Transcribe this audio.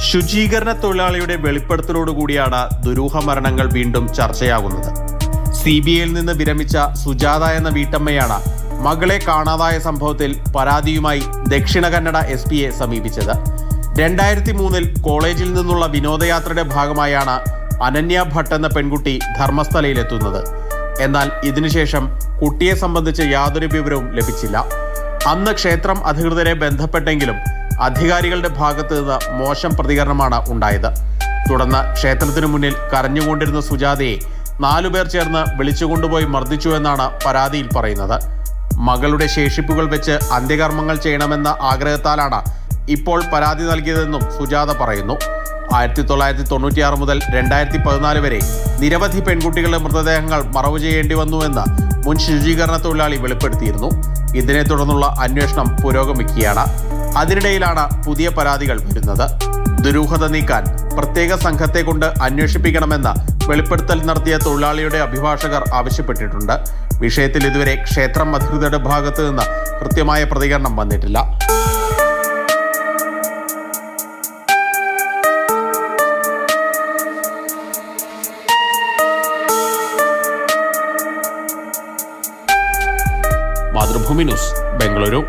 ശുചീകരണ തൊഴിലാളിയുടെ വെളിപ്പെടുത്തലോടുകൂടിയാണ് ദുരൂഹ മരണങ്ങൾ വീണ്ടും ചർച്ചയാകുന്നത്. CBIയിൽ നിന്ന് വിരമിച്ച സുജാത എന്ന വീട്ടമ്മയാണ് മകളെ കാണാതായ സംഭവത്തിൽ പരാതിയുമായി ദക്ഷിണ കന്നഡ SP-യെ സമീപിച്ചത്. 2003 കോളേജിൽ നിന്നുള്ള വിനോദയാത്രയുടെ ഭാഗമായാണ് അനന്യ ഭട്ട് എന്ന പെൺകുട്ടി ധർമ്മസ്ഥലയിലെത്തുന്നത്. എന്നാൽ ഇതിനുശേഷം കുട്ടിയെ സംബന്ധിച്ച് യാതൊരു വിവരവും ലഭിച്ചില്ല. അന്ന് ക്ഷേത്രം അധികൃതരെ ബന്ധപ്പെട്ടെങ്കിലും അധികാരികളുടെ ഭാഗത്തു നിന്ന് മോശം പ്രതികരണമാണ് ഉണ്ടായത്. തുടർന്ന് ക്ഷേത്രത്തിനു മുന്നിൽ കരഞ്ഞുകൊണ്ടിരുന്ന സുജാതയെ 4 പേർ ചേർന്ന് വിളിച്ചുകൊണ്ടുപോയി മർദ്ദിച്ചു എന്നാണ് പരാതിയിൽ പറയുന്നത്. മകളുടെ ശേഷിപ്പുകൾ വെച്ച് അന്ത്യകർമ്മങ്ങൾ ചെയ്യണമെന്ന ആഗ്രഹത്താലാണ് ഇപ്പോൾ പരാതി നൽകിയതെന്നും സുജാത പറയുന്നു. 1996 മുതൽ 2014 വരെ നിരവധി പെൺകുട്ടികളുടെ മൃതദേഹങ്ങൾ മറവ് ചെയ്യേണ്ടി വന്നുവെന്ന് മുൻ ശുചീകരണ തൊഴിലാളി വെളിപ്പെടുത്തിയിരുന്നു. ഇതിനെ തുടർന്നുള്ള അന്വേഷണം പുരോഗമിക്കുകയാണ്. അതിനിടയിലാണ് പുതിയ പരാതികൾ വരുന്നത്. ദുരൂഹത നീക്കാൻ പ്രത്യേക സംഘത്തെ കൊണ്ട് അന്വേഷിപ്പിക്കണമെന്ന് വെളിപ്പെടുത്തൽ നടത്തിയ തൊഴിലാളിയുടെ അഭിഭാഷകർ ആവശ്യപ്പെട്ടിട്ടുണ്ട്. വിഷയത്തിൽ ഇതുവരെ ക്ഷേത്രം അധികൃതരുടെ ഭാഗത്തു നിന്ന് കൃത്യമായ പ്രതികരണം വന്നിട്ടില്ല. മാതൃഭൂമി ന്യൂസ്, ബംഗളൂരു.